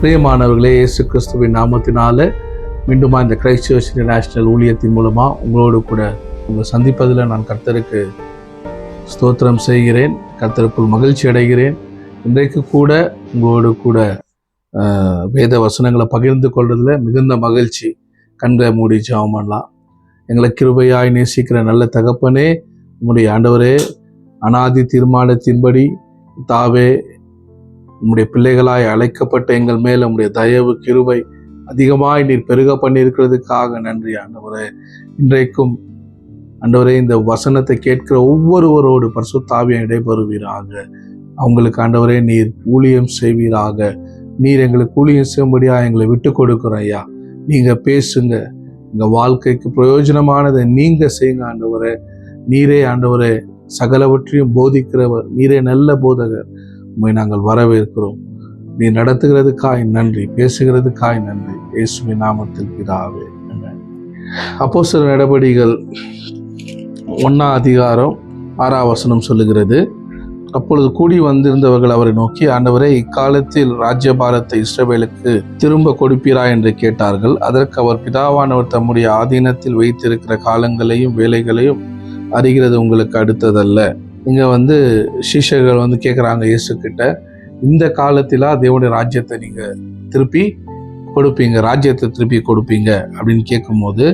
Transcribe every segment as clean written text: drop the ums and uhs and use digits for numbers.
பிரியமானவர்களே, இயேசு கிறிஸ்துவின் நாமத்தினால மீண்டுமா இந்த கிரைஸ்ட் சர்ச் இன்டர்நேஷனல் ஊழியத்தின் மூலமாக உங்களோடு கூட உங்களை சந்திப்பதில் நான் கர்த்தருக்கு ஸ்தோத்திரம் செய்கிறேன். கர்த்தருக்குள் மகிழ்ச்சி அடைகிறேன். இன்றைக்கு கூட உங்களோடு கூட வேத வசனங்களை பகிர்ந்து கொள்றதுல மிகுந்த மகிழ்ச்சி. கண்களை மூடி ஜெபம் பண்ணலாம். எங்களை கிருபையாய் நேசிக்கிற நல்ல தகப்பனே, உம்முடைய ஆண்டவரே, அனாதி தீர்மானத்தின்படி தாவே உம்முடைய பிள்ளைகளாய் அழைக்கப்பட்ட எங்கள் மேல் உம்முடைய தயவு கிருபை அதிகமாய் நீர் பெருக பண்ணியிருக்கிறதுக்காக நன்றி ஆண்டவரே. இன்றைக்கும் ஆண்டவரே, இந்த வசனத்தை கேட்கிற ஒவ்வொருவரோடு பரிசுத்த ஆவியாய் இடைபெறுவீராக. அவங்களுக்கு ஆண்டவரே நீர் ஊழியம் செய்வீராக. நீர் எங்களுக்கு ஊழியம் செய்யும்படியாக எங்களை விட்டு கொடுக்குறோம் ஐயா. நீங்க பேசுங்க, எங்கள் வாழ்க்கைக்கு பிரயோஜனமானதை நீங்க செய்யுங்க ஆண்டவரே. நீரே ஆண்டவரே சகலவற்றையும் போதிக்கிறவர், நீரே நல்ல போதகர். உம்மை நாங்கள் வரவேற்கிறோம். நீ நடத்துகிறதுக்காய் நன்றி, பேசுகிறதுக்காய் நன்றி. இயேசுவின் நாமத்தில் பிதாவே. அப்போஸ்தலர் நடபடிகள் 1:6 சொல்லுகிறது, அப்பொழுது கூடி வந்திருந்தவர்கள் அவரை நோக்கி, ஆண்டவரே, இக்காலத்தில் ராஜ்யபாரத்தை இஸ்ரவேலுக்கு திரும்ப கொடுப்பீரா என்று கேட்டார்கள். அதற்கு அவர், பிதாவானவர் தம்முடைய ஆதீனத்தில் வைத்திருக்கிற காலங்களையும் வேலைகளையும் அறிகிறது உங்களுக்கு அடுத்ததல்ல. இங்க சீஷர்கள் கேட்குறாங்க இயேசு கிட்ட, இந்த காலத்திலா தேவனுடைய ராஜ்யத்தை நீங்க திருப்பி கொடுப்பீங்க, ராஜ்யத்தை திருப்பி கொடுப்பீங்க அப்படின்னு கேட்கும்போது,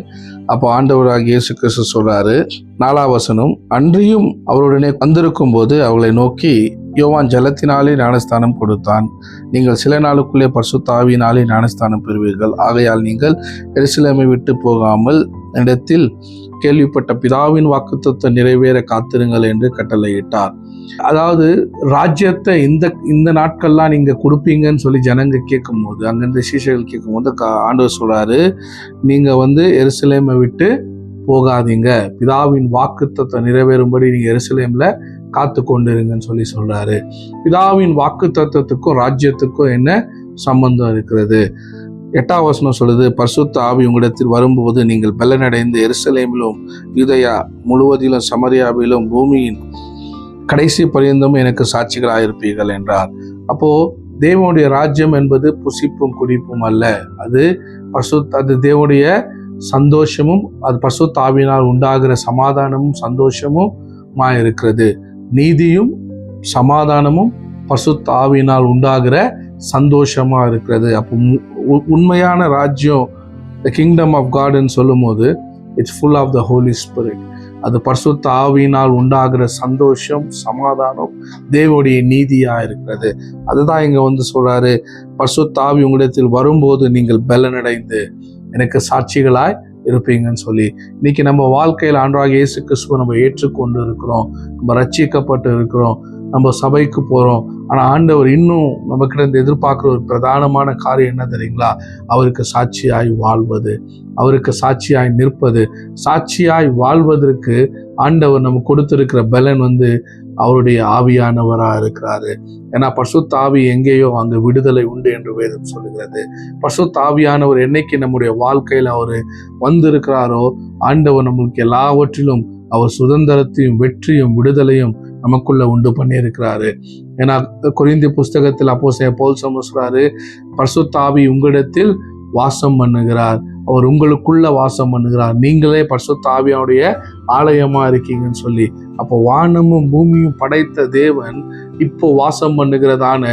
அப்போ ஆண்டவராக இயேசு கிறிஸ்து சொல்றாரு, 4 அன்றியும் அவருடனே வந்திருக்கும் போது அவர்களை நோக்கி, யோவான் ஜலத்தினாலே ஞானஸ்தானம் கொடுத்தான், நீங்கள் சில நாளுக்குள்ளே பரிசுத்த ஆவியினாலே ஞானஸ்தானம் பெறுவீர்கள். ஆகையால் நீங்கள் எருசலேமை விட்டு போகாமல் இடத்தில் கேள்விப்பட்ட பிதாவின் வாக்குத்தத்தம் நிறைவேற காத்திருங்கள் என்று கட்டளையிட்டார். அதாவது ராஜ்யத்தை இந்த நாட்கள்லாம் நீங்க கொடுப்பீங்கன்னு சொல்லி ஜனங்க கேட்கும் போது, அங்கிருந்து சீஷர்கள் கேட்கும் போது ஆண்டவர் சொல்றாரு, நீங்க எருசலேமை விட்டு போகாதீங்க, பிதாவின் வாக்குத்தத்தம் நிறைவேறும்படி நீங்க எருசலேம்ல காத்து கொண்டிருங்கன்னு சொல்லி சொல்றாரு. பிதாவின் வாக்குத்தத்தத்துக்கும் ராஜ்யத்துக்கும் என்ன சம்பந்தம் இருக்கிறது? 8 சொல்லுது, பரிசுத்த ஆவி உங்களிடத்தில் வரும்போது நீங்கள் பலனடைந்து எருசலேமிலும் யூதேயா முழுவதிலும் சமரியாவிலும் பூமியின் கடைசி பரியந்தமும் எனக்கு சாட்சிகளாயிருப்பீர்கள் என்றார். அப்போ தேவனுடைய ராஜ்யம் என்பது புசிப்பும் குடிப்பும் அல்ல, அது தேவனுடைய சந்தோஷமும், அது பரிசுத்த ஆவியினால் உண்டாகிற சமாதானமும் சந்தோஷமும் இருக்கிறது. நீதியும் சமாதானமும் பரிசுத்த ஆவியினால் உண்டாகிற சந்தோஷமா இருக்கிறது. அப்போ உண்மையான ராஜ்யம், த கிங்டம் ஆஃப் காட்னு சொல்லும் போது, it's full of the holy spirit. அது பரிசுத்த ஆவியினால் உண்டாகிற சந்தோஷம், சமாதானம், தேவனுடைய நீதியா இருக்கிறது. அதுதான் இங்க சொல்றாரு, பரிசுத்த ஆவி உங்களிடத்தில் வரும்போது நீங்கள் பலனடைந்து எனக்கு சாட்சிகளாய் இருப்பீங்கன்னு சொல்லி. இன்னைக்கு நம்ம வாழ்க்கையில் ஆண்டவராகிய இயேசு கிறிஸ்துவை நம்ம ஏற்றுக்கொண்டு இருக்கிறோம், நம்ம ரட்சிக்கப்பட்டு இருக்கிறோம், நம்ம சபைக்கு போறோம். ஆனா ஆண்டவர் இன்னும் நம்ம கிட்ட இருந்து எதிர்பார்க்கிற ஒரு பிரதானமான காரியம் என்ன தெரியுங்களா? அவருக்கு சாட்சியாய் வாழ்வது, அவருக்கு சாட்சியாய் நிற்பது. சாட்சியாய் வாழ்வதற்கு ஆண்டவர் நம்ம கொடுத்திருக்கிற பலன் அவருடைய ஆவியானவரா இருக்கிறாரு. ஏன்னா பரிசுத்த ஆவி எங்கேயோ அங்க விடுதலை உண்டு என்று வேதம் சொல்லுகிறது. பரிசுத்த ஆவியானவர் என்னைக்கு நம்முடைய வாழ்க்கையில அவர் வந்திருக்கிறாரோ, ஆண்டவர் நம்மளுக்கு எல்லாவற்றிலும் அவர் சுதந்திரத்தையும் வெற்றியும் விடுதலையும் நமக்குள்ள உண்டு பண்ணி இருக்கிறாரு. ஏன்னா கொரிந்திய புஸ்தகத்தில் அப்போஸ்தலன் பவுல் சொல்றாரு, பரிசுத்த ஆவி உங்களிடத்தில் வாசம் பண்ணுகிறார், அவர் உங்களுக்குள்ள வாசம் பண்ணுகிறார், நீங்களே பரிசுத்த ஆவியாவுடைய ஆலயமா இருக்கீங்கன்னு சொல்லி. அப்போ வானமும் பூமியும் படைத்த தேவன் இப்போ வாசம் பண்ணுகிறதான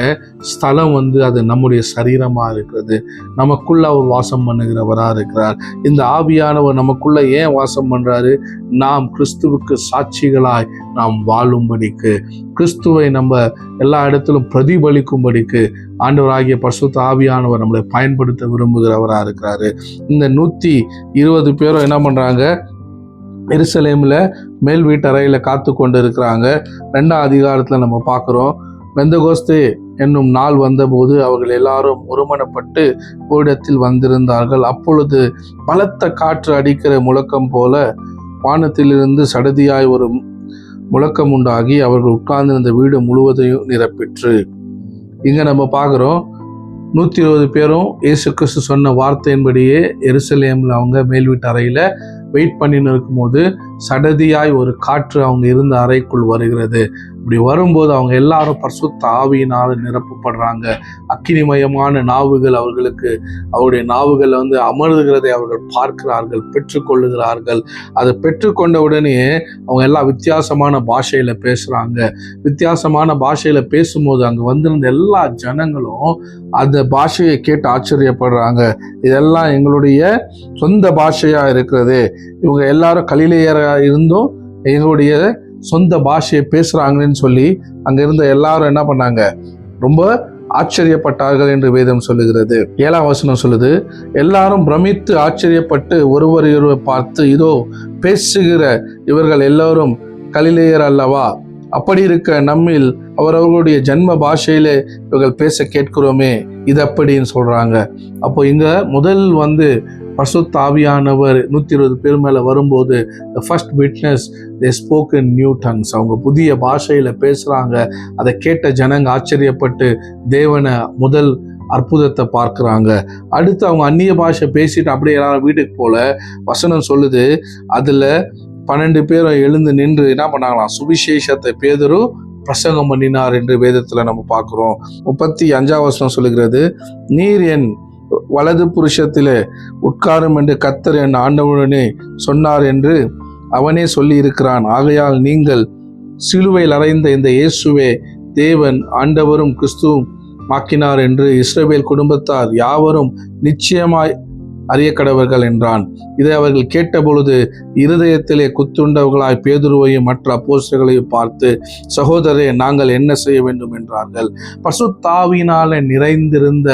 ஸ்தலம் அது நம்முடைய சரீரமா இருக்கிறது. நமக்குள்ள அவர் வாசம் பண்ணுகிறவரா இருக்கிறார். இந்த ஆவியானவர் நமக்குள்ள ஏன் வாசம் பண்றாரு? நாம் கிறிஸ்துவுக்கு சாட்சிகளாய் நாம் வாழும்படிக்கு, கிறிஸ்துவை நம்ம எல்லா இடத்திலும் பிரதிபலிக்கும்படிக்கு ஆண்டவராகிய பரிசுத்த ஆவியானவர் நம்மளை பயன்படுத்த விரும்புகிறவரா இருக்கிறாரு. இந்த 120 பேரும் என்ன பண்றாங்க? எருசலேம்ல மேல் வீட்டறையில காத்து கொண்டு இருக்கிறாங்க. 2 நம்ம பார்க்கிறோம், பெந்தெகோஸ்தே என்னும் நாள் வந்தபோது அவர்கள் எல்லாரும் ஒருமனப்பட்டு ஓரிடத்தில் வந்திருந்தார்கள். அப்பொழுது பலத்த காற்று அடிக்கிற முழக்கம் போல வானத்திலிருந்து சடதியாய் ஒரு முழக்கம் உண்டாகி அவர்கள் உட்கார்ந்திருந்த வீடு முழுவதையும் நிரப்பிற்று. இங்க நம்ம பார்க்கிறோம், 120 பேரும் இயேசு கிறிஸ்து சொன்ன வார்த்தையின்படியே எருசலேம்ல அவங்க மேல் வீட்டு அறையில வெயிட் பண்ணின்னு இருக்கும்போது சடதியாய் ஒரு காற்று அவங்க இருந்த அறைக்குள் வருகிறது. இப்படி வரும்போது அவங்க எல்லாரும் பரிசுத்த ஆவியினால் நிரப்பப்படுறாங்க. அக்கினிமயமான நாவுகள் அவருடைய நாவுகள் அமர்கிறதை அவர்கள் பார்க்கிறார்கள், பெற்றுக்கொள்ளுகிறார்கள். அதை பெற்றுக்கொண்ட உடனே அவங்க எல்லாம் வித்தியாசமான பாஷையில பேசுறாங்க. வித்தியாசமான பாஷையில பேசும்போது அங்க வந்திருந்த எல்லா ஜனங்களும் அந்த பாஷையை கேட்டு ஆச்சரியப்படுறாங்க. இதெல்லாம் எங்களுடைய சொந்த பாஷையா இருக்கிறது, இவங்க எல்லாரும் கலிலேயரா இருந்தும் எங்களுடைய சொந்த பாஷையை பேசுறாங்கன்னு சொல்லி அங்க இருந்த எல்லாரும் என்ன பண்ணாங்க, ரொம்ப ஆச்சரியப்பட்டார்கள் என்று வேதம் சொல்லுகிறது. 7ஆம் வசனம் சொல்லுது, எல்லாரும் பிரமித்து ஆச்சரியப்பட்டு ஒருவர் பார்த்து, இதோ பேசுகிற இவர்கள் எல்லாரும் கலிலேயர் அல்லவா? அப்படி இருக்க நம்மில் அவரவர்களுடைய ஜன்ம பாஷையிலே இவர்கள் பேச கேட்கிறோமே, இது அப்படின்னு சொல்றாங்க. அப்போ இங்க முதல் பரிசுத்த ஆவியானவர் 120 பேர் மேல வரும்போது the first witness they spoke in new tongues. அவங்க புதிய பாஷையில பேசுறாங்க. அதை கேட்ட ஜனங்க ஆச்சரியப்பட்டு தேவனை முதல் அற்புதத்தை பார்க்குறாங்க. அடுத்து அவங்க அந்நிய பாஷை பேசிட்டு அப்படியே எல்லாரும் வீட்டுக்கு போல வசனம் சொல்லுது, அதுல 12 பேரும் எழுந்து நின்று என்ன பண்ணாங்களாம், சுவிசேஷத்தை பேதுரு பிரசங்கம் பண்ணினார் என்று வேதத்துல நம்ம பார்க்கிறோம். 35ஆம் வசனம் சொல்லுகிறது, நீர் என் வலது புருஷத்திலே உட்காரும் என்று கர்த்தர் என் ஆண்டவனுடனே சொன்னார் என்று அவனே சொல்லி இருக்கிறான். ஆகையால் நீங்கள் சிலுவையில் அறைந்த இந்த இயேசுவே தேவன் ஆண்டவரும் கிறிஸ்துவும் மாக்கினார் என்று இஸ்ரவேல் குடும்பத்தார் யாவரும் நிச்சயமாய் அறியக்கடவர்கள் என்றான். இதை அவர்கள் கேட்டபொழுது இருதயத்திலே குத்துண்டவர்களாய் பேதுருவையும் மற்ற அப்போஸ்தலர்களையும் பார்த்து, சகோதரரே, நாங்கள் என்ன செய்ய வேண்டும் என்றார்கள். பரிசுத்த ஆவியினாலே நிறைந்திருந்த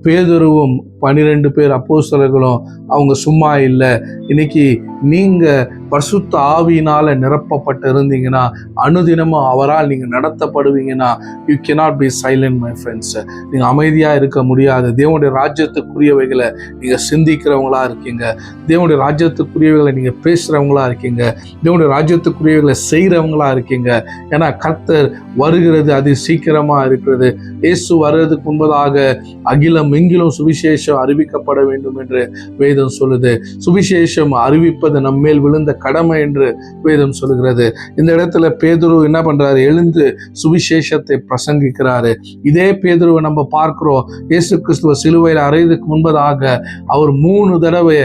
பேதுருவும் 12 பேர் அப்போஸ்தலர்களும் அவங்க சும்மா இல்லை. இன்னைக்கு நீங்க பரிசுத்த ஆவியினால நிரப்பப்பட்டு இருந்தீங்கன்னா, அனுதினமும் அவரால் நீங்க நடத்தப்படுவீங்கன்னா, you cannot be silent my friends. நீங்க அமைதியா இருக்க முடியாது. தேவனுடைய ராஜ்யத்துக்குரியவைகளை நீங்க சிந்திக்கிறவங்களா இருக்கீங்க, தேவனுடைய ராஜ்யத்துக்குரியவைகளை நீங்க பேசுறவங்களா இருக்கீங்க, தேவனுடைய ராஜ்யத்துக்குரியவைகளை செய்யறவங்களா இருக்கீங்க. ஏன்னா கர்த்தர் வருகிறது அது சீக்கிரமா இருக்கிறது. இயேசு வர்றதுக்கு முன்பதாக அகிலம் எங்கிலும் சுவிசேஷம் அறிவிக்கப்பட வேண்டும் என்று வேதம் சொல்லுது. சுவிசேஷம் அறிவிப்பது நம்மேல் விழுந்த கடமை என்று வேதம் சொல்லுகிறது. இந்த இடத்துல பேதுரு என்ன பண்றாரு, எழுந்து சுவிசேஷத்தை பிரசங்கிக்கிறாரு. இதே பேதுருவை நம்ம பார்க்கிறோம், இயேசு கிறிஸ்துவ சிலுவையில் அறையதுக்கு முன்பதாக அவர் 3 தடவை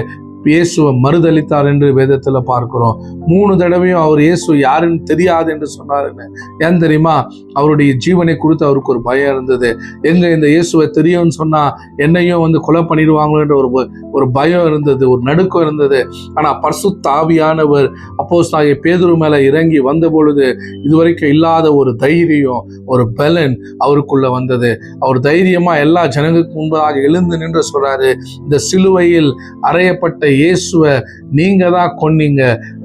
இயேசுவை மறுதளித்தார் என்று வேதத்துல பார்க்கிறோம். 3 தடவையும் அவர் இயேசு யாருன்னு தெரியாது என்று சொன்னாருன்னு. ஏன் தெரியுமா? அவருடைய ஜீவனை குறித்து அவருக்கு ஒரு பயம் இருந்தது. எங்க இந்த இயேசுவை தெரியும்னு சொன்னா என்னையும் கொலை பண்ணிடுவாங்களோ என்ற ஒரு பயம் இருந்தது, ஒரு நடுக்கம் இருந்தது. ஆனா பரிசுத்த ஆவியானவர் அப்போஸ்தலனாகிய பேதுரு மேல இறங்கி வந்த பொழுது இதுவரைக்கும் இல்லாத ஒரு தைரியம், ஒரு பலன் அவருக்குள்ள வந்தது. அவர் தைரியமா எல்லா ஜனங்களுக்கு முன்பதாக எழுந்து நின்று சொல்றாரு, இந்த சிலுவையில் அறையப்பட்ட இயேசுவை நீங்க தான் கொன்னீங்க,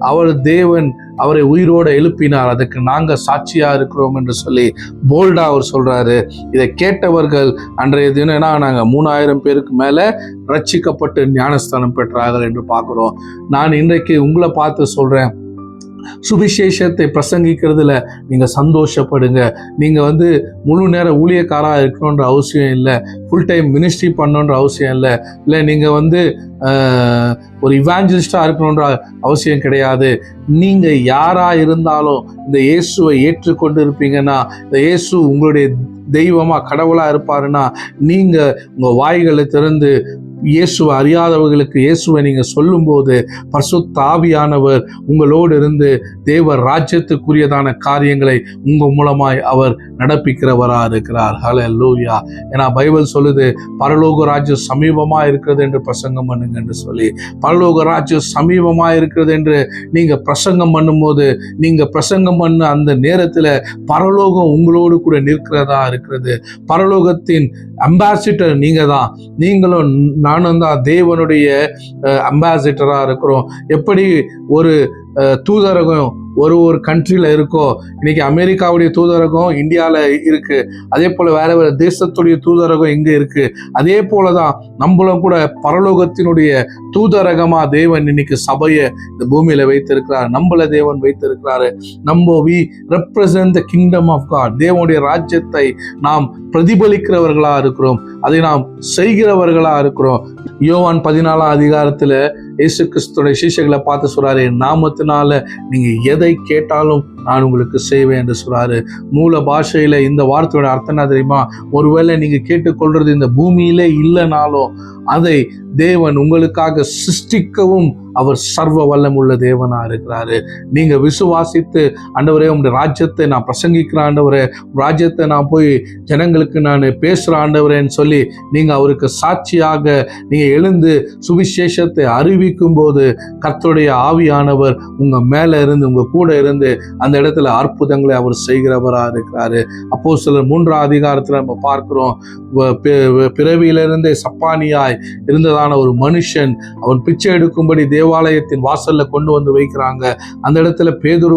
அவர் தேவன் அவரை உயிரோடு எழுப்பினார், அதுக்கு நாங்க சாட்சியா இருக்கிறோம் என்று சொல்லி போல்டா அவர் சொல்றாரு. இதை கேட்டவர்கள் அன்றைய தினம் என்ன ஆனாங்க, 3000 பேருக்கு மேல ரட்சிக்கப்பட்டு ஞானஸ்தானம் பெற்றார்கள் என்று பார்க்கிறோம். நான் இன்றைக்கு உங்களை பார்த்து சொல்றேன், சுவிசேஷத்தை பிரசங்கிக்கிறதுல நீங்க சந்தோஷப்படுங்க. நீங்க முழு நேர ஊழியக்காரா இருக்கணுன்ற அவசியம் இல்லை, ஃபுல் டைம் மினிஸ்ட்ரி பண்ணணுன்ற அவசியம் இல்லை, இல்லை நீங்க ஒரு இவாஞ்சலிஸ்டா இருக்கணுன்ற அவசியம் கிடையாது. நீங்க யாரா இருந்தாலும் இந்த இயேசுவை ஏற்றுக்கொண்டு இருப்பீங்கன்னா, இந்த இயேசு உங்களுடைய தெய்வமா கடவுளா இருப்பாருன்னா, நீங்க உங்க வாய்களை திறந்து இயேசுவை அறியாதவர்களுக்கு இயேசுவை நீங்க சொல்லும்போது பரிசுத்த ஆவியானவர் உங்களோடு இருந்து தேவ ராஜ்யத்துக்குரியதான காரியங்களை உங்க மூலமாய் அவர் நடப்பிக்கிறவரா இருக்கிறார். ஹல்லேலூயா. ஏன்னா பைபிள் சொல்லுது, பரலோக ராஜ்யம் சமீபமா இருக்கிறது என்று பிரசங்கம் பண்ணுங்க என்று சொல்லி. பரலோக ராஜ்யம் சமீபமா இருக்கிறது என்று நீங்க பிரசங்கம் பண்ணும்போது, நீங்க பிரசங்கம் பண்ண அந்த நேரத்துல பரலோகம் உங்களோடு கூட நிற்கிறதா இருக்கிறது. பரலோகத்தின் அம்பாசிடர் நீங்க தான், நீங்களும் நானும் தான் தேவனுடைய அம்பாசிடரா இருக்கிறோம். எப்படி ஒரு தூதரகம் ஒரு கண்ட்ரியில இருக்கோ. இன்னைக்கு அமெரிக்காவுடைய தூதரகம் இந்தியாவில் இருக்கு, அதே போல வேற வேற தேசத்துடைய தூதரகம் இங்க இருக்கு. அதே போலதான் நம்மளும் கூட பரலோகத்தினுடைய தூதரகமா தேவன் இன்னைக்கு சபையை இந்த பூமியில வைத்திருக்கிறார். நம்மள தேவன் வைத்திருக்கிறாரு. நம்ம we represent the kingdom of God. தேவனுடைய ராஜ்யத்தை நாம் பிரதிபலிக்கிறவர்களா இருக்கிறோம், அதை நாம் செய்கிறவர்களா இருக்கிறோம். யோவான் 14ஆம் அதிகாரத்துல இயேசு கிறிஸ்துடைய சீஷர்களை பார்த்து சொல்றாரு, என் நாமத்தினால நீங்க எதை கேட்டாலும் நான் உங்களுக்கு செய்வேன் என்று சொல்றாரு. மூல பாஷையில இந்த வார்த்தையோட அர்த்தம் என்ன தெரியுமா? ஒருவேளை நீங்க கேட்டுக்கொள்றது இந்த பூமியிலே இல்லைனாலும் அதை தேவன் உங்களுக்காக சிருஷ்டிக்கவும் அவர் சர்வ வல்லம் உள்ள தேவனா இருக்கிறாரு. நீங்க விசுவாசித்து, ஆண்டவரே உங்களுடைய ராஜ்யத்தை நான் பிரசங்கிக்கிற ஆண்டவரே, ராஜ்யத்தை நான் போய் ஜனங்களுக்கு நான் பேசுற ஆண்டவரேன்னு சொல்லி நீங்க அவருக்கு சாட்சியாக நீங்க எழுந்து சுவிசேஷத்தை அறிவிக்கும் போது கர்த்தருடைய ஆவியானவர் உங்க மேல இருந்து உங்க கூட இருந்து அந்த இடத்துல அற்புதங்களை அவர் செய்கிறவரா இருக்கிறாரு. அப்போஸ்தலர் 3ஆம் அதிகாரத்துல நம்ம பார்க்கிறோம், பிறவியிலிருந்தே சப்பானியாய் இருந்ததான ஒரு மனுஷன், அவன் பிச்சை எடுக்கும்படி தேவாலயத்தின் வாசல்ல கொண்டு வந்து வைக்கிறாங்க. அந்த இடத்துல பேதுரு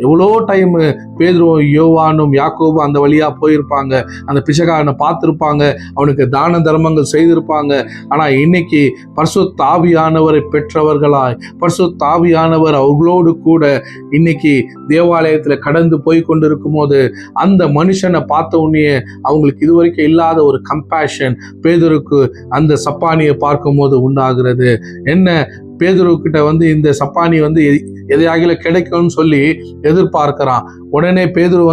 எவ்வளோ டைம் பேதுரு, யோவானும் யாக்கோபும் அந்த வழியா போயிருப்பாங்க, அந்த பிச்சைக்காரனை பார்த்திருப்பாங்க, அவனுக்கு தான தர்மங்கள் செய்திருப்பாங்க. ஆனா இன்னைக்கு பரிசுத்த ஆவியானவரை பெற்றவர்களாய், பரிசுத்த ஆவியானவர் அவர்களோடு கூட இன்னைக்கு தேவாலயத்துல கடந்து போய் கொண்டிருக்கும் போது அந்த மனுஷனை பார்த்த உடனே அவங்களுக்கு இதுவரைக்கும் இல்லாத ஒரு கம்பேஷன் பேதுருக்கு அந்த சப்பானியை பார்க்கும் போது உண்டாகிறது. என்ன, பேதுரு கிட்ட இந்த சப்பானி எதையாகில கிடைக்கும்னு சொல்லி எதிர்பார்க்கிறான். உடனே பேதுரு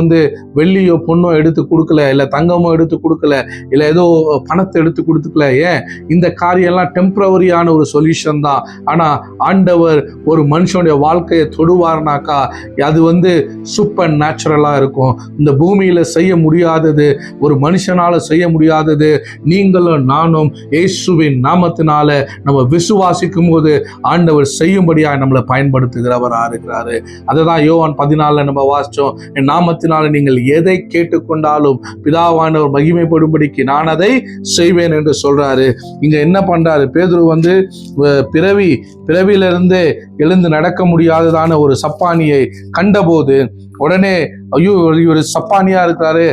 வெள்ளியோ பொண்ணோ எடுத்து கொடுக்கல, இல்லை தங்கமோ எடுத்து கொடுக்கல, இல்லை ஏதோ பணத்தை எடுத்து கொடுத்துக்கல. ஏன், இந்த காரியம்லாம் டெம்பரவரியான ஒரு சொல்யூஷன் தான். ஆனா ஆண்டவர் ஒரு மனுஷனுடைய வாழ்க்கையை தொடுவார்னாக்கா அது சூப்பர் நேச்சுரலா இருக்கும். இந்த பூமியில செய்ய முடியாதது, ஒரு மனுஷனால செய்ய முடியாதது, நீங்களும் நானும் இயேசுவின் நாமத்தினால நம்ம விசுவாசிக்கும் போது ஆண்டவர் செய்யும்படியா நம்மளை பயன்படுத்துகிறவரா இருக்கிறாரு. அதுதான் யோவான் 14 நம்ம வாசிச்சோம், என் நாமத்தினால நீங்கள் எதை கேட்டுக்கொண்டாலும் பிதாவானவர் மகிமைப்படும்படிக்கு நான் அதை செய்வேன் என்று சொல்றாரு. இங்க என்ன பண்றாரு பேதுரு? பிறவியிலிருந்தே எழுந்து நடக்க முடியாததான ஒரு சப்பானியை கண்டபோது உடனே ஐயோ இவர் சப்பானியா இருக்கிறாரு,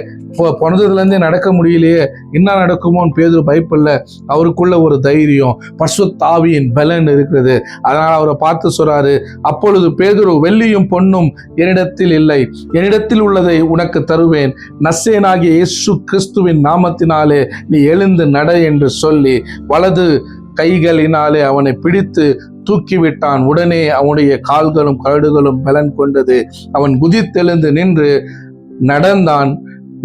பிறந்ததுல இருந்தே நடக்க முடியலையே, என்ன நடக்குமோன்னு பேதுரு பயப்படல. அவருக்குள்ள ஒரு தைரியம், பரிசுத்த ஆவியின் பலன் இருக்கிறது. அதனால அவரை பார்த்து சொல்றாரு, அப்பொழுது பேதுரு, வெள்ளியும் பொன்னும் என்னிடத்தில் இல்லை, என்னிடத்தில் உள்ளதை உனக்கு தருவேன், நசரேயனாகிய இயேசு கிறிஸ்துவின் நாமத்தினாலே நீ எழுந்து நட என்று சொல்லி வலது கைகளினாலே அவனை பிடித்து தூக்கிவிட்டான். உடனே அவனுடைய கால்களும் கழுடுகளும் பலன் கொண்டது. அவன் குதித்தெழுந்து நின்று நடந்தான்.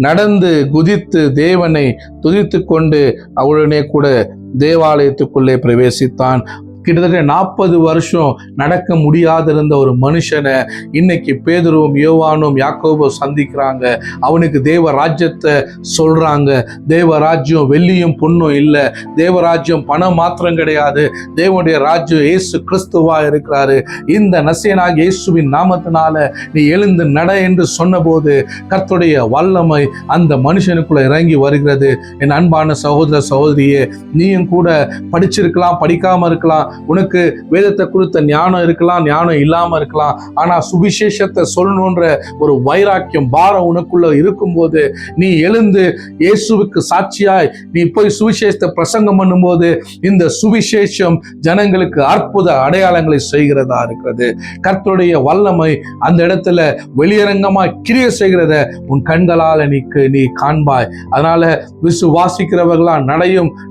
நடந்து குதித்து தேவனை துதித்து கொண்டு அவருடனே கூட தேவாலயத்துக்குள்ளே பிரவேசித்தான். கிட்டத்தட்ட 40 வருஷம் நடக்க முடியாதிருந்த ஒரு மனுஷனை இன்னைக்கு பேதுருவும் யோவானும் யாக்கோபும் சந்திக்கிறாங்க. அவனுக்கு தேவ ராஜ்யத்தை சொல்றாங்க. தேவ ராஜ்யம் வெள்ளியும் பொன்னும் இல்லை, தேவராஜ்யம் பணம் மாத்திரம் கிடையாது, தேவனுடைய ராஜ்யம் இயேசு கிறிஸ்துவா இருக்கிறாரு. இந்த நசரேயனாகிய இயேசுவின் நாமத்தினால நீ எழுந்து நட என்று சொன்னபோது கர்த்தருடைய வல்லமை அந்த மனுஷனுக்குள்ள இறங்கி வருகிறது. என் அன்பான சகோதர சகோதரியே, நீயும் கூட படிச்சிருக்கலாம், படிக்காம இருக்கலாம், உனக்கு வேதத்தை குறித்த ஞானம் இருக்கலாம், ஞானம் இல்லாம இருக்கலாம். ஆனா சுவிசேஷத்தை சொல்லணுன்ற ஒரு வைராக்கியம் பாரம் உனக்குள்ள இருக்கும்போது நீ எழுந்து இயேசுவுக்கு சாட்சியாய் நீ போய் சுவிசேஷத்தை பிரசங்கம் பண்ணும்போது இந்த சுவிசேஷம் ஜனங்களுக்கு அற்புத அடையாளங்களை செய்கிறதா இருக்கிறது. கர்த்தருடைய வல்லமை அந்த இடத்துல வெளியரங்கமா கிரியை செய்கிறத உன் கண்களால நீ காண்பாய். அதனால விசுவாசிக்கிறவர்களா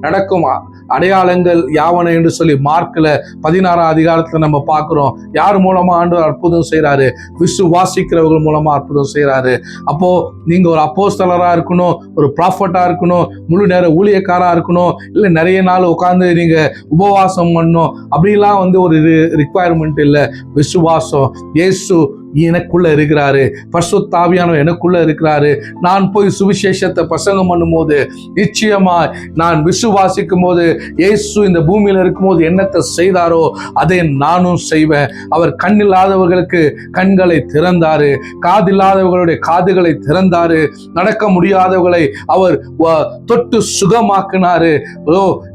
நடக்கும் அடையாளங்கள் யாவன என்று சொல்லி மார்க்ல 16ஆம் அதிகாரத்துல நம்ம பார்க்கிறோம். யார் மூலமா ஆண்டவர் அற்புதம் செய்யறாரு? விசுவாசிக்கிறவர்கள் மூலமா அற்புதம் செய்யறாரு. அப்போ நீங்க ஒரு அப்போஸ்தலரா இருக்கணும், ஒரு ப்ராஃபட்டா இருக்கணும், முழு நேர ஊழியக்காரா இருக்கணும், இல்லை நிறைய நாள் உட்கார்ந்து நீங்க உபவாசம் பண்ணணும், அப்படிலாம் ஒரு ரிக்வயர்மெண்ட் இல்லை. விசுவாசம், இயேசு எனக்குள்ள இருக்கிறாரு, பரிசுத்த ஆவியானவர் எனக்குள்ள இருக்கிறாரு, நான் போய் சுவிசேஷத்தை பிரசங்கம் பண்ணும்போது நிச்சயமா நான் விசுவாசிக்கும் போது இயேசு இந்த பூமியில இருக்கும்போது என்னத்தை செய்தாரோ அதை நானும் செய்வேன். அவர் கண் இல்லாதவர்களுக்கு கண்களை திறந்தாரு, காதில்லாதவர்களுடைய காதுகளை திறந்தாரு, நடக்க முடியாதவர்களை அவர் தொட்டு சுகமாக்கினாரு,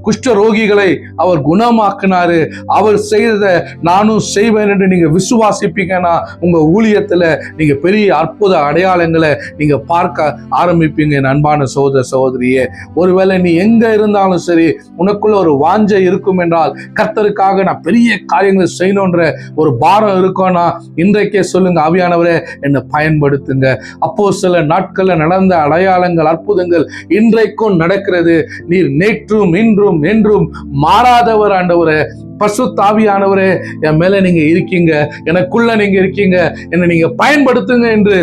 குஷ்ட ரோகிகளை அவர் குணமாக்கினாரு. அவர் செய்ததை நானும் செய்வேன் என்று நீங்க விசுவாசிப்பீங்கன்னா உங்க ஊழியத்துல நீங்க பெரிய அற்புத அடையாளங்களை நீங்க பார்க்க ஆரம்பிப்பீங்க. என் அன்பான சகோதர சகோதரியே, ஒருவேளை நீ எங்க இருந்தாலும் சரி, உனக்குள்ள ஒரு வாஞ்சை இருக்கும் என்றால், கர்த்தருக்காக நான் பெரிய காரியங்களை செய்யணுன்ற ஒரு பாரம் இருக்கும்னா இன்றைக்கே சொல்லுங்க, ஆவியானவரே என்னை பயன்படுத்துங்க. அப்போஸ்தலர் நாட்கள்ல நடந்த அடையாளங்கள், அற்புதங்கள் இன்றைக்கும் நடக்கிறது. நீர் நேற்றும் இன்றும் என்றும் மாறாதவர் ஆண்டவரே. பரிசுத்த ஆவியானவரே, என் மேல நீங்க இருக்கீங்க, எனக்குள்ள நீங்க இருக்கீங்க, என்னை நீங்க பயன்படுத்துங்க என்று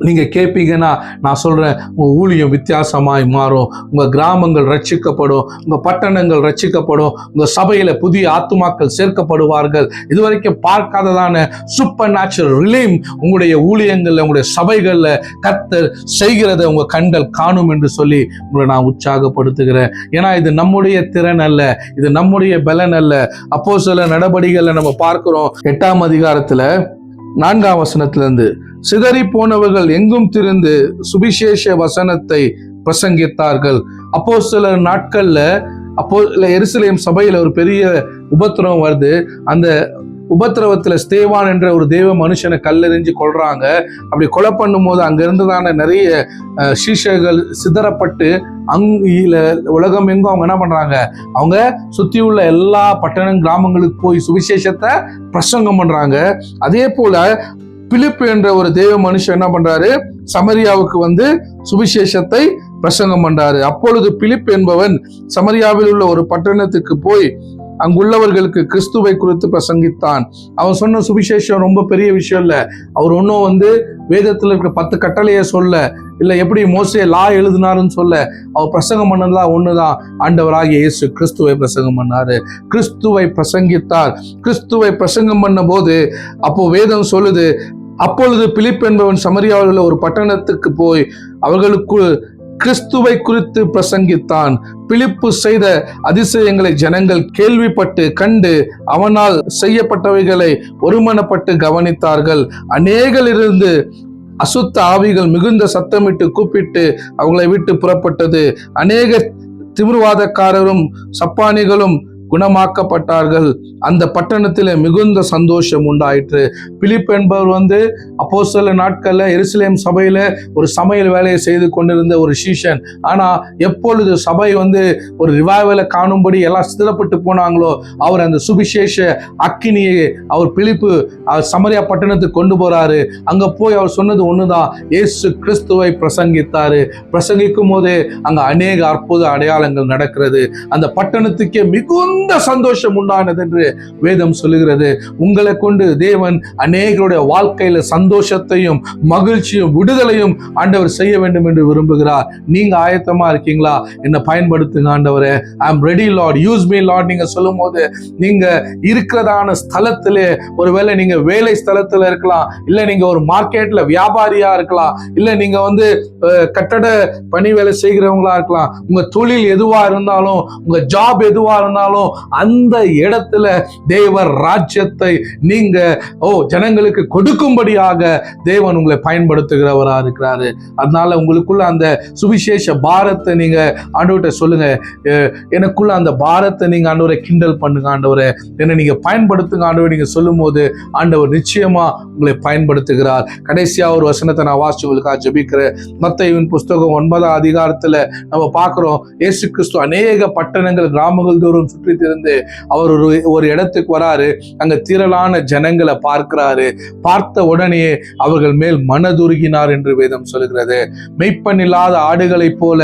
நீங்க கேட்பீங்கன்னா நான் சொல்றேன், உங்க ஊழியம் வித்தியாசமாய் மாறும். உங்க கிராமங்கள் ரட்சிக்கப்படும், உங்க பட்டணங்கள் ரட்சிக்கப்படும், உங்க சபையில புதிய ஆத்துமாக்கள் சேர்க்கப்படுவார்கள். இதுவரைக்கும் பார்க்காததான சூப்பர் நேச்சுரல் ரிலீம் உங்களுடைய ஊழியங்கள்ல, உங்களுடைய சபைகள்ல கர்த்தர் செய்கிறத உங்க கண்கள் காணும் என்று சொல்லி உங்களை நான் உற்சாகப்படுத்துகிறேன். ஏன்னா இது நம்முடைய திறன் அல்ல, இது நம்முடைய பலன் அல்ல. அப்போஸ்தலர் நடபடிகளை நம்ம பார்க்கிறோம் 8ஆம் அதிகாரத்துல 4ஆம் வசனத்திலிருந்து, சிதறி போனவர்கள் எங்கும் திரிந்து சுவிசேஷ வசனத்தை பிரசங்கித்தார்கள். அப்போஸ்தலர் நாட்கள்ல எருசலேம் சபையில ஒரு பெரிய உபத்திரவம் வருது. அந்த உபத்திரவத்துல ஸ்தேவான் என்ற ஒரு தேவ மனுஷனை கல்லெறிஞ்சு கொல்றாங்க. அப்படி கொலை பண்ணும் போது அங்க இருந்ததான நிறைய சீஷர்கள் சிதறப்பட்டு உலகம் எங்கும் அவங்க என்ன பண்றாங்க, அவங்க சுத்தி உள்ள எல்லா பட்டணம் கிராமங்களுக்கு போய் சுவிசேஷத்தை பிரசங்கம் பண்றாங்க. அதே போல பிலிப்பு என்ற ஒரு தேவ மனுஷன் என்ன பண்றாரு, சமரியாவுக்கு வந்து சுவிசேஷத்தை பிரசங்கம் பண்றாரு. அப்பொழுது பிலிப் என்பவன் சமரியாவில் உள்ள ஒரு பட்டணத்துக்கு போய் அங்குள்ளவர்களுக்கு கிறிஸ்துவை குறித்து பிரசங்கித்தான். அவன் சொன்ன சுவிசேஷம் ரொம்ப பெரிய விஷயம் இல்ல. அவர் ஒன்னும் வந்து வேதத்துல இருக்கிற 10 கட்டளையை சொல்ல, இல்ல எப்படி மோசே லா எழுதினாருன்னு சொல்ல. அவர் பிரசங்கம் பண்ணதுலாம் ஒண்ணுதான், ஆண்டவராகிய இயேசு கிறிஸ்துவை பிரசங்கம் பண்ணாரு, கிறிஸ்துவை பிரசங்கித்தார். கிறிஸ்துவை பிரசங்கம் பண்ண போது அப்போ வேதம் சொல்லுது, அப்பொழுது பிலிப் என்பவன் சமரியாவில் உள்ள ஒரு பட்டணத்துக்கு போய் அவர்களுக்கு கிறிஸ்துவை குறித்து பிரசங்கித்தான். பிலிப்பு செய்த அதிசயங்களை ஜனங்கள் கேள்விப்பட்டு கண்டு அவனால் செய்யப்பட்டவைகளை ஒருமனப்பட்டு கவனித்தார்கள். அநேகரிலிருந்து அசுத்த ஆவிகள் மிகுந்த சத்தமிட்டு கூப்பிட்டு அவங்களை விட்டு புறப்பட்டது. அநேக திமிர்வாதக்காரரும் சப்பானிகளும் குணமாக்கப்பட்டார்கள். அந்த பட்டணத்திலே மிகுந்த சந்தோஷம் உண்டாயிற்று. பிலிப் என்பவர் வந்து அப்போஸ்தலர் நாட்கள்ல எருசலேம் சபையில ஒரு சமையல் வேலையை செய்து கொண்டிருந்த ஒரு சீஷன். ஆனா எப்பொழுது சபை வந்து ஒரு ரிவைவலை காணும்படி எல்லாம் சிதறப்பட்டு போனாங்களோ, அவர் அந்த சுவிசேஷ அக்கினியை அவர் பிலிப்பு சமரியா பட்டணத்துக்கு கொண்டு போறாரு. அங்க போய் அவர் சொன்னது ஒண்ணுதான், இயேசு கிறிஸ்துவை பிரசங்கித்தாரு. பிரசங்கிக்கும் போதே அங்க அநேக அற்புத அடையாளங்கள் நடக்கிறது. அந்த பட்டணத்துக்கே மிகுந்த சந்தோஷம் உண்டானது என்று வேதம் சொல்லுகிறது. உங்களை கொண்டு தேவன் அநேகருடைய வாழ்க்கையில சந்தோஷத்தையும் மகிழ்ச்சியும் விடுதலையும் ஆண்டவர் செய்ய வேண்டும் என்று விரும்புகிறார். நீங்க ஆயத்தமா இருக்கீங்களா? என்னை பயன்படுத்துங்க ஆண்டவரே, I am ready Lord, use me Lord. நீங்க சொல்லும் போது நீங்க இருக்கிறதான ஸ்தலத்திலே, ஒருவேளை நீங்க வேலை ஸ்தலத்துல இருக்கலாம், இல்ல நீங்க ஒரு மார்க்கெட்ல வியாபாரியா இருக்கலாம், இல்ல நீங்க வந்து கட்டட பணி வேலை செய்கிறவங்களா இருக்கலாம். உங்க தொழில் எதுவா இருந்தாலும், உங்க ஜாப் எதுவா இருந்தாலும், அந்த இடத்துல தேவர் ராஜ்யத்தை நீங்க ஜனங்களுக்கு கொடுக்கும்படியாக தேவன் உங்களை பயன்படுத்துகிறவரா இருக்கிறாரு. அதனால உங்களுக்குள்ள அந்த சுவிசேஷ பாரத்தை நீங்க ஆண்டவர்கிட்ட சொல்லுங்க, எனக்குள்ள அந்த பாரத்தை நீங்க ஆண்டவரை கிண்டல் பண்ணுங்க, ஆண்டவரை என்னை நீங்க பயன்படுத்துங்க ஆண்டவர். நீங்க சொல்லும் போது ஆண்டவர் நிச்சயமா உங்களை பயன்படுத்துகிறார். கடைசியா ஒரு வசனத்தை நான் வாசிச்சு உங்களுக்காக ஜெபிக்கிறேன். மத்தேயுவின் புஸ்தகம் 9ஆம் அதிகாரத்துல நம்ம பார்க்கிறோம், இயேசு கிறிஸ்து அநேக பட்டணங்கள் கிராமங்கள் தோறும் சுற்றி திருந்து அவர் ஒரு இடத்துக்கு வராரு. அங்க திரளான ஜனங்களை பார்க்கிறாரு. பார்த்த உடனே அவர்கள் மேல் மனதுருகினார் என்று வேதம் சொல்லுகிறது. மெய்ப்பன் இல்லாத ஆடுகளைப் போல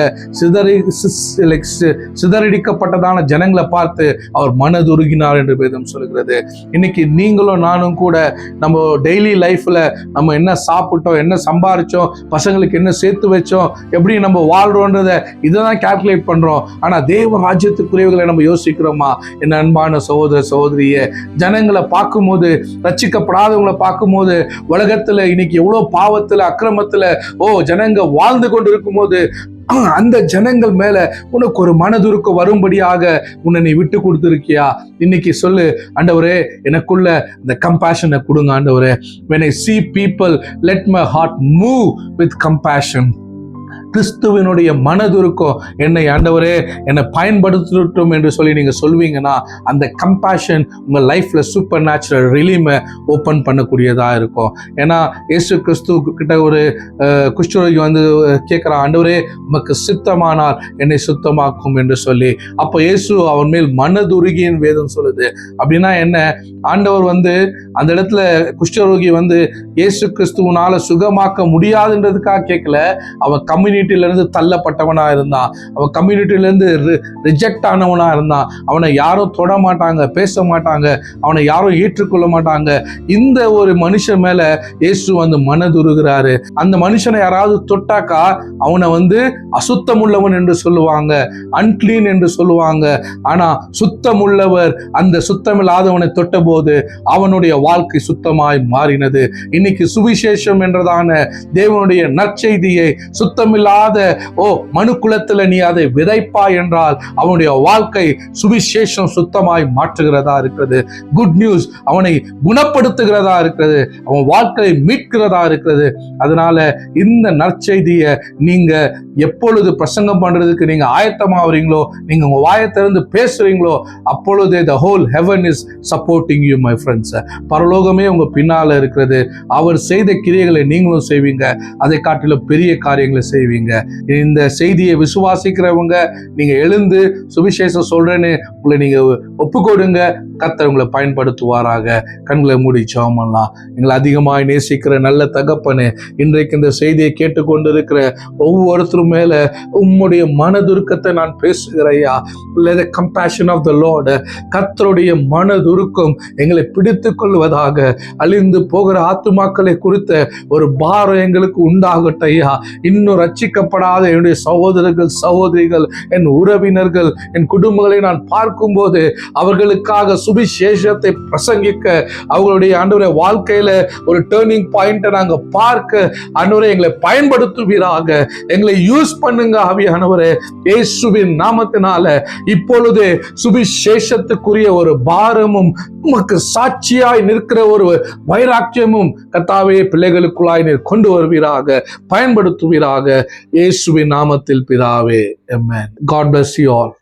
சிதறடிக்கப்பட்டதான ஜனங்களை பார்த்து அவர் மனதுருகினார் என்று வேதம் சொல்லுகிறது. இன்னைக்கு நீங்களும் நானும் கூட நம்ம டெய்லி லைஃப்ல நம்ம என்ன சாப்பிட்டோம், என்ன சம்பாரிச்சோம், பசங்களுக்கு என்ன சேர்த்து வச்சோம், எப்படி நம்ம வாழ்றோன்றத இதான் கால்குலேட் பண்றோம். ஆனா தேவ ராஜ்யத்துக்குரியவர்களை நம்ம யோசிக்கிறோமா? என் அன்பான சகோதர சகோதரியே, ஜனங்களை பார்க்கும்போது, ரட்சிக்கப்படாதவங்களை பார்க்கும்போது, உலகத்துல இன்னைக்கு எவ்வளவு பாவத்துல அக்கிரமத்துல ஜனங்க வாழ்ந்து கொண்டு இருக்கும் போது அந்த ஜனங்கள் மேல உனக்கு ஒரு மனதுருக்கு வரும்படியாக உன்னை நீ விட்டு கொடுத்திருக்கியா? இன்னைக்கு சொல்லு, ஆண்டவரே எனக்குள்ள இந்த கம்பேஷனை கொடுங்க ஆண்டவரே. When I see people, let my heart move with compassion. கிறிஸ்துவனுடைய மனதுருக்கம் என்னை ஆண்டவரே என்னை பயன்படுத்தட்டும் என்று சொல்லி நீங்க சொல்வீங்கன்னா அந்த கம்பேஷன் உங்க லைஃப்ல சூப்பர் நேச்சுரல் ரிலீமை ஓப்பன் பண்ணக்கூடியதா இருக்கும். ஏன்னா இயேசு கிறிஸ்து கிட்ட ஒரு குஷ்டரோகி வந்து கேட்கிறான், ஆண்டவரே உமக்கு சித்தமானால் என்னை சுத்தமாக்கும் என்று சொல்லி. அப்போ இயேசு அவன் மேல் மனதுருகின்னு வேதம் சொல்லுது. அப்படின்னா என்ன, ஆண்டவர் வந்து அந்த இடத்துல குஷ்டரோகி வந்து இயேசு கிறிஸ்துவனால சுகமாக்க முடியாதுன்றதுக்காக கேட்கல. அவன் கம்யூனிட்டில இருந்து தள்ளப்பட்டவனா இருந்தான், அவன் கம்யூனிட்டில இருந்து ரிஜெக்ட் ஆனவனா இருந்தான். அவனை யாரும் தொட மாட்டாங்க, பேச மாட்டாங்க, அவனை யாரும் ஏற்றுக்கொள்ள மாட்டாங்க. இந்த ஒரு மனுஷன் மேல இயேசு வந்து மனதுருகிறாரு. அந்த மனுஷனை யாராவது தொட்டாக்கா அவனை வந்து அசுத்தமுள்ளவன் என்று சொல்லுவாங்க, அன்கிளீன் என்று சொல்லுவாங்க. ஆனா சுத்தமுள்ளவர் அந்த சுத்தமில்லாதவனை தொட்ட போது அவனுடைய வாழ்க்கை சுத்தமாய் மாறினது. இன்னைக்கு சுவிசேஷம் என்றதான தேவனுடைய நற்செய்தியை சுத்தமில்லாத மனுக்குலத்துல நீ அதை விதைப்பாய் என்றால் அவனுடைய வாழ்க்கை சுவிசேஷம் சுத்தமாய் மாற்றுகிறதா இருக்கிறது. குட் நியூஸ் அவனை குணப்படுத்துகிறதா இருக்கிறது, அவன் வாழ்க்கையை மீட்கிறதா இருக்கிறது. அதனால இந்த நற்செய்தியை நீங்க எப்பொழுது பிரசங்கம் பண்றதுக்கு நீங்க ஆயத்தமாவீங்களோ, நீங்க உங்க வாயத்திலிருந்து பேசுறீங்களோ, அப்பொழுதே the whole heaven is supporting you my friends. பரலோகமே உங்க பின்னால இருக்கிறது. அவர் செய்த கிரியைகளை நீங்களும் செய்வீங்க, அதை காட்டிலும் பெரிய காரியங்களை செய்வீங்க. இந்த செய்தியை விசுவாசிக்கிறவங்க நீங்க எழுந்து சுவிசேஷம் சொல்றேன்னு உங்களை நீங்க ஒப்புக்கொடுங்க. கர்த்தர் உங்களை பயன்படுத்துவாராக. கண்களை மூடி ஜெபம் பண்ணலாம். எங்களை அதிகமாய் நேசிக்கிற நல்ல தகப்பனே, இன்றைக்கு இந்த செய்தியை கேட்டுக்கொண்டிருக்கிற ஒவ்வொருத்தரும் மேல உம்முடைய மனதுருக்கத்தை நான் பேசுகிறையா. Let the compassion of the Lord, கர்த்தருடைய மனதுருக்கம் எங்களை பிடித்துக் கொள்வதாக. அழிந்து போகிற ஆத்துமாக்களை குறித்த ஒரு பாரம் எங்களுக்கு உண்டாகட்டையா. இன்னும் ரட்சிக்கப்படாத என்னுடைய சகோதரர்கள் சகோதரிகள், என் உறவினர்கள், என் குடும்பங்களை நான் பார்க்கும்போது அவர்களுக்காக சுவிசேஷத்தை பிரசங்கிக்க, அவங்களுடைய ஆண்டவரே வாழ்க்கையில ஒரு டர்னிங் பாயிண்ட்டை நாங்க பார்க்க ஆண்டவரே எங்களை பயன்படுத்துவீராக. எங்களை யூஸ் பண்ணுங்க ஆவியானவரே. இயேசுவின் நாமத்தினால இப்பொழுது சுவிசேஷத்துக்குரிய ஒரு பாரமும் உமக்கு சாட்சியாய் நிற்கிற ஒரு வைராக்கியமும் கர்த்தாவே பிள்ளைகளுக்குள்ளாய் நீர் கொண்டு வருவீராக, பயன்படுத்துவீராக. இயேசுவின் நாமத்தில் பிதாவே. ஆமென். God bless you all.